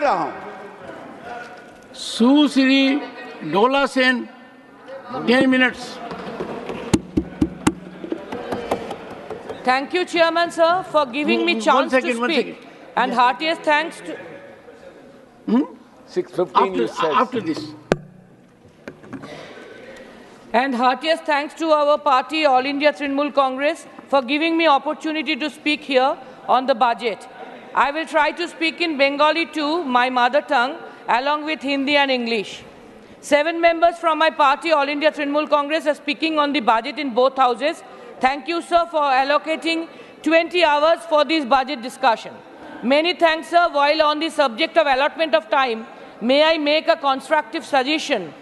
रहा हूं। सुश्री Dola Sen 10 minutes. Thank you, Chairman, sir, for giving me chance to speak. And heartiest thanks to... 6:15 you said. After this. And heartiest thanks to our party, All India Trinamool Congress, for giving me opportunity to speak here on the budget. I will try to speak in Bengali too, my mother tongue, along with Hindi and English. 7 members from my party, All India Trinamool Congress, are speaking on the budget in both houses. Thank you, sir, for allocating 20 hours for this budget discussion. Many thanks, sir. While on the subject of allotment of time, may I make a constructive suggestion?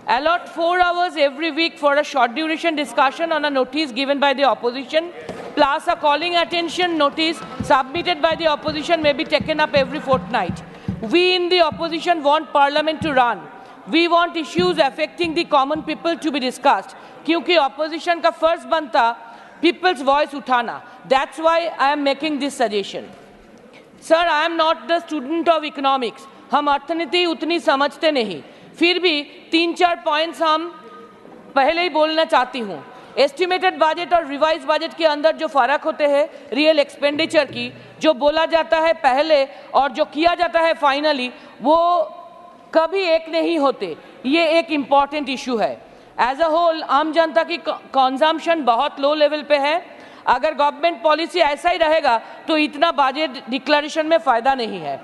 Allot 4 hours every week for a short duration discussion on a notice given by the opposition, plus a calling attention notice submitted by the opposition may be taken up every fortnight. We in the opposition want parliament to run. We want issues affecting the common people to be discussed. Kyunki opposition ka first banta people's voice uthana. That's why I am making this suggestion. Sir, I am not the student of economics. हम अर्थनीति उतनी समझते नहीं. फिर भी 3-4 points हम पहले ही बोलना चाहती हूँ. एस्टिमेटेड बजट और रिवाइज बजट के अंदर जो फर्क होते हैं रियल एक्सपेंडिचर की, जो बोला जाता है पहले और जो किया जाता है फाइनली, वो कभी एक नहीं होते. ये एक इम्पॉर्टेंट इशू है. एज अ होल आम जनता की कंजम्पशन बहुत लो लेवल पे है. अगर गवर्नमेंट पॉलिसी ऐसा ही रहेगा तो इतना बजट डिक्लेरेशन में फ़ायदा नहीं है.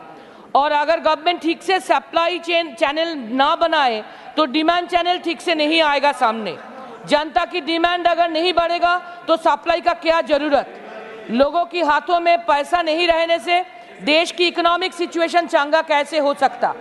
और अगर गवर्नमेंट ठीक से सप्लाई चेन चैनल ना बनाए तो डिमांड चैनल ठीक से नहीं आएगा सामने. जनता की डिमांड अगर नहीं बढ़ेगा तो सप्लाई का क्या जरूरत. लोगों की हाथों में पैसा नहीं रहने से देश की इकोनॉमिक सिचुएशन चंगा कैसे हो सकता.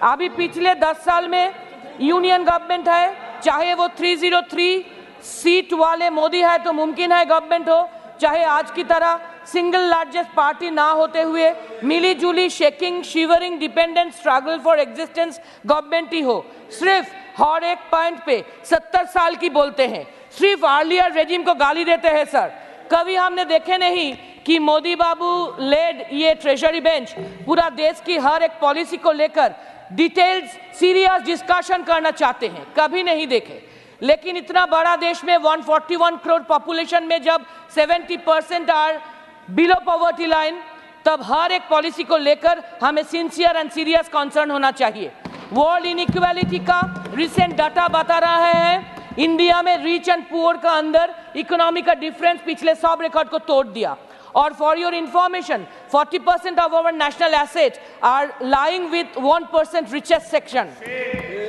अभी पिछले 10 साल में यूनियन गवर्नमेंट है, चाहे वो 303 सीट वाले मोदी है तो मुमकिन है गवर्नमेंट हो, चाहे आज की तरह सिंगल लार्जेस्ट पार्टी ना होते हुए मिली जुली shaking shivering dependent struggle for existence government ही हो. सिर्फ हर एक पॉइंट पे 70 साल की बोलते हैं, सिर्फ अर्लियर रेजिम को गाली देते हैं. सर, कभी हमने देखे नहीं कि मोदी बाबू लेड ये ट्रेजरी बेंच पूरा देश की हर एक पॉलिसी को लेकर डिटेल्स सीरियस डिस्कशन करना चाहते हैं. कभी नहीं देखे. लेकिन इतना बड़ा देश में 141 करोड़ पॉपुलेशन में जब 70% आर बिलो पॉवर्टी लाइन, तब हर एक पॉलिसी को लेकर हमें सिंसियर एंड सीरियस कंसर्न होना चाहिए. वर्ल्ड इनइक्वालिटी का रिसेंट डाटा बता रहा है इंडिया में रिच एंड पुअर का अंदर इकोनॉमी का डिफरेंस पिछले 100 रिकॉर्ड को तोड़ दिया. और for your information 40% of our national asset are lying with 1% richest section.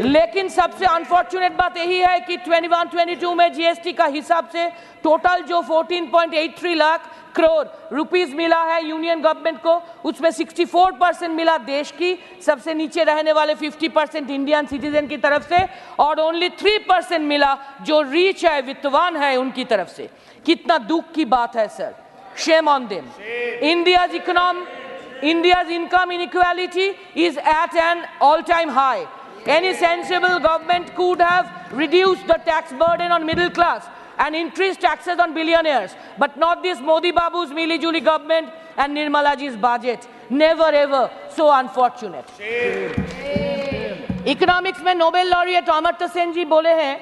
लेकिन सबसे अनफॉर्चुनेट बात यही है कि 21-22 में जीएसटी का हिसाब से टोटल जो 14.83 लाख करोड़ रुपीस मिला है यूनियन गवर्नमेंट को, उसमें 64% मिला देश की सबसे नीचे रहने वाले 50% इंडियन सिटीजन की तरफ से, और ओनली 3% मिला जो रिच है, वित्तवान है, उनकी तरफ से. कितना दुख की बात है sir. Shame on them. India's income inequality is at an all-time high. Any sensible government could have reduced the tax burden on middle class and increased taxes on billionaires, but not this Modi Babu's Mili-Juli government and Nirmala ji's budget. Never ever. So unfortunate. Economics में Nobel laureate Amartya Sen जी बोले हैं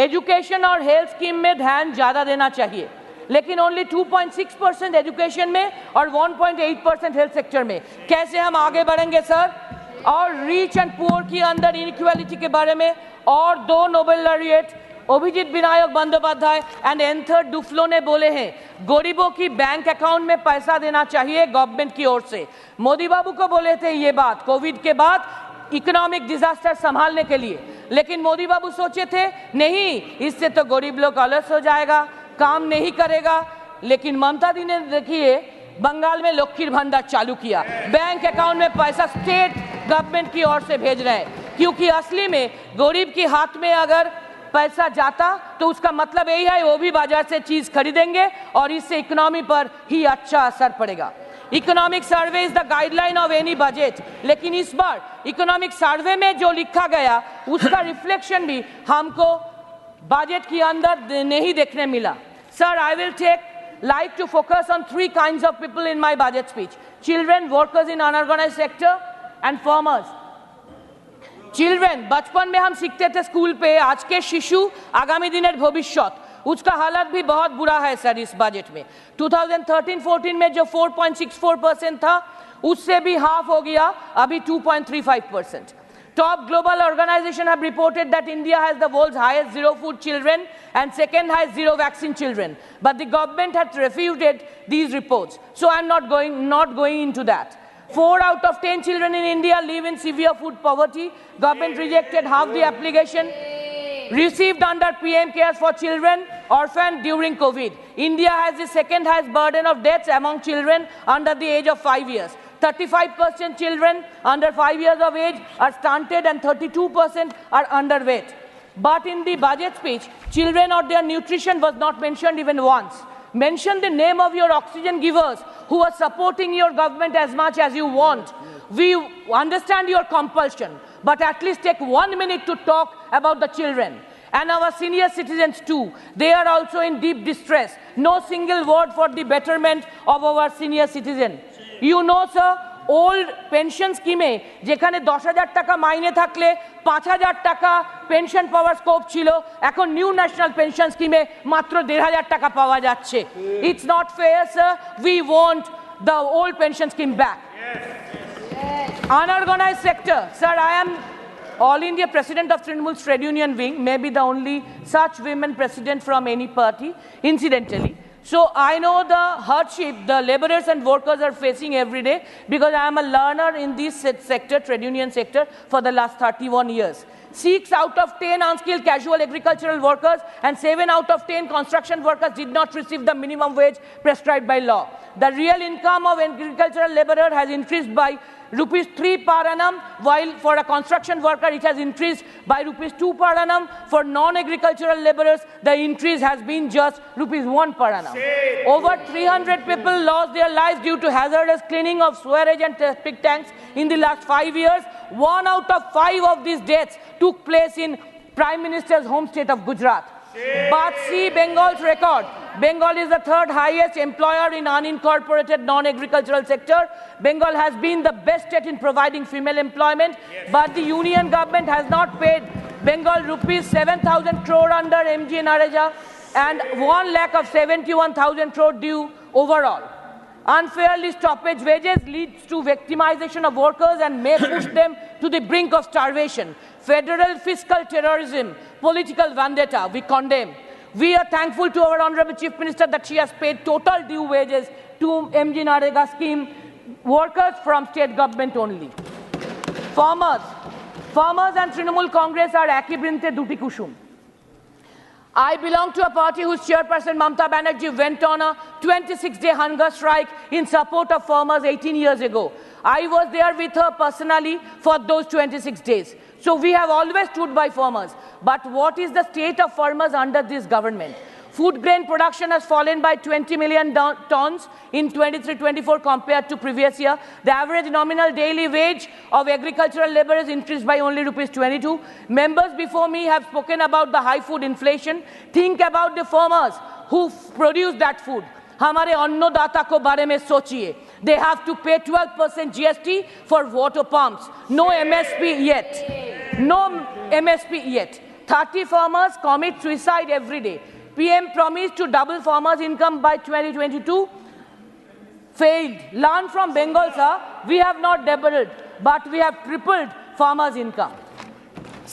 education और health scheme में ध्यान ज़्यादा देना चाहिए, लेकिन ओनली 2.6% एजुकेशन में और 1.8% हेल्थ सेक्टर में. कैसे हम आगे बढ़ेंगे सर. और रिच एंड पुअर की अंदर इनइक्वालिटी के बारे में और 2 Nobel laureate Abhijit Vinayak Bandopadhyay and Esther Duflo ने बोले हैं गरीबों की बैंक अकाउंट में पैसा देना चाहिए गवर्नमेंट की ओर से. मोदी बाबू को बोले थे ये बात कोविड के बाद इकोनॉमिक डिजास्टर संभालने के लिए, लेकिन मोदी बाबू सोचे थे नहीं, इससे तो गरीब लोग अलस हो जाएगा, काम नहीं करेगा. लेकिन ममता दी ने देखिए बंगाल में लक्ष्मी भंडार चालू किया, बैंक अकाउंट में पैसा स्टेट गवर्नमेंट की ओर से भेज रहे हैं. क्योंकि असली में गरीब के हाथ में अगर पैसा जाता तो उसका मतलब यही है वो भी बाजार से चीज खरीदेंगे और इससे इकोनॉमी पर ही अच्छा असर पड़ेगा. Economic survey is the guideline of any budget, लेकिन इस बार इकोनॉमिक सर्वे में जो लिखा गया उसका रिफ्लेक्शन भी हमको बजट के अंदर नहीं देखने मिला. Sir, I will like to focus on 3 kinds of people in my budget speech: children, workers in unorganized sector, and farmers. Children, बचपन में हम सीखते थे स्कूल पे, आज के शिशु आगामी दिनेर भविष्यत, उसका हालत भी बहुत बुरा है सर इस बजट में। 2013-14 में जो 4.64% था, उससे भी हाफ हो गया, अभी 2.35%. Top global organizations have reported that India has the world's highest zero food children and second highest zero vaccine children. But the government has refuted these reports. So I'm not going into that. 4 out of 10 children in India live in severe food poverty. Government rejected half the application received under PM Cares for Children orphaned during COVID. India has the second highest burden of deaths among children under the age of 5 years. 35% children under 5 years of age are stunted and 32% are underweight. But in the budget speech, children or their nutrition was not mentioned even once. Mention the name of your oxygen givers who are supporting your government as much as you want. We understand your compulsion, but at least take 1 minute to talk about the children. And our senior citizens too. They are also in deep distress. No single word for the betterment of our senior citizen. You know, sir, old pension scheme যেখানে 10,000 টাকা মাইনে থাকলে 5,000 টাকা pension পাওয়ার scope ছিল, এখন new national pension স্কিমে মাত্র 1,500 টাকা পাওয়া যাচ্ছে। It's not fair, sir. We want the old pension scheme back. Unorganized sector, sir, I am All India President of Trinamool's Trade Union Wing, maybe the only such women president from any party, incidentally. So I know the hardship the laborers and workers are facing every day because I am a learner in this sector, trade union sector, for the last 31 years. 6 out of 10 unskilled casual agricultural workers and 7 out of 10 construction workers did not receive the minimum wage prescribed by law. The real income of agricultural laborer has increased by rupees 3 per annum, while for a construction worker it has increased by rupees 2 per annum. For non-agricultural laborers, the increase has been just rupees 1 per annum. Over 300 people lost their lives due to hazardous cleaning of sewerage and septic tanks in the last 5 years. 1 out of 5 of these deaths took place in Prime Minister's home state of Gujarat. But see Bengal's record. Bengal is the 3rd highest employer in unincorporated non-agricultural sector. Bengal has been the best state in providing female employment, but the union government has not paid Bengal rupees 7,000 crore under MGNREGA and 1,71,000 crore due overall. Unfairly stoppage wages leads to victimization of workers and may push them to the brink of starvation. Federal fiscal terrorism, political vendetta, we condemn. We are thankful to our Honorable Chief Minister that she has paid total due wages to MGNREGA scheme workers from state government only. Farmers and Trinamool Congress are একই বৃন্তে দুটি কুসুম. I belong to a party whose chairperson Mamta Banerjee went on a 26-day hunger strike in support of farmers 18 years ago. I was there with her personally for those 26 days. So we have always stood by farmers. But what is the state of farmers under this government? Food grain production has fallen by 20 million tons in 23-24 compared to previous year. The average nominal daily wage of agricultural laborers increased by only rupees 22. Members before me have spoken about the high food inflation. Think about the farmers who produce that food. हमारे अन्नदाता को बारे में सोचिए. They have to pay 12% GST for water pumps. No MSP yet. No MSP yet. 30 farmers commit suicide every day. PM promised to double farmers' income by 2022. Failed. Learn from Bengal, sir. We have not doubled, but we have tripled farmers' income.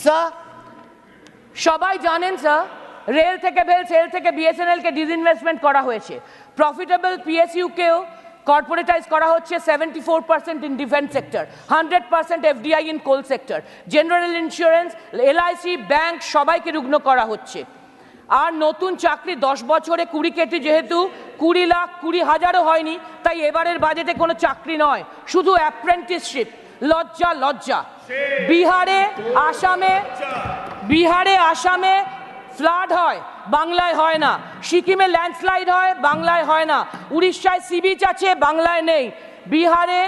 Sir, সবাই জানেন sir, rail থেকে bell, sell থেকে BSNL কে disinvestment করা হয়েছে। Profitable PSU কেও কর্পোরেটাইজ করা হচ্ছে 74% in defense sector, 100% FDI in coal sector. General insurance, LIC, bank সবাইকে রুগ্ন করা হচ্ছে। আর নতুন চাকরি 10 বছরে 20 কেটে যেহেতু 20 লাখ 20,000ও হয়নি, তাই এবারের বাজেটে কোনো চাকরি নয়, শুধু অ্যাপ্রেন্টিসশিপ। লজ্জা লজ্জা। বিহারে আসামে ফ্লাড হয়, বাংলায় হয় না। সিকিমে ল্যান্ডস্লাইড হয়, বাংলায় হয় না। উড়িষ্যায় সি বিচ আছে, বাংলায় নেই। বিহারে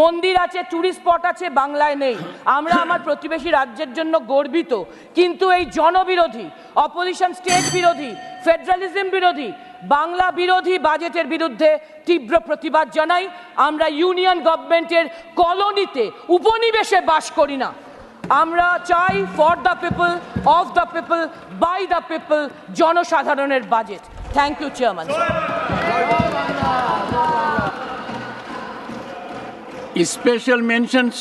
মন্দির আছে, টুরিস্ট স্পট আছে, বাংলায় নেই। আমরা আমার প্রতিবেশী রাজ্যের জন্য গর্বিত, কিন্তু এই জনবিরোধী, অপোজিশন স্টেট বিরোধী, ফেডারালিজম বিরোধী, বাংলা বিরোধী বাজেটের বিরুদ্ধে তীব্র প্রতিবাদ জানাই। আমরা ইউনিয়ন গভর্নমেন্টের কলোনিতে, উপনিবেশে বাস করি না। আমরা চাই for the people, of the people, by the people, জনসাধারণের budget. Thank you chairman. Special mentions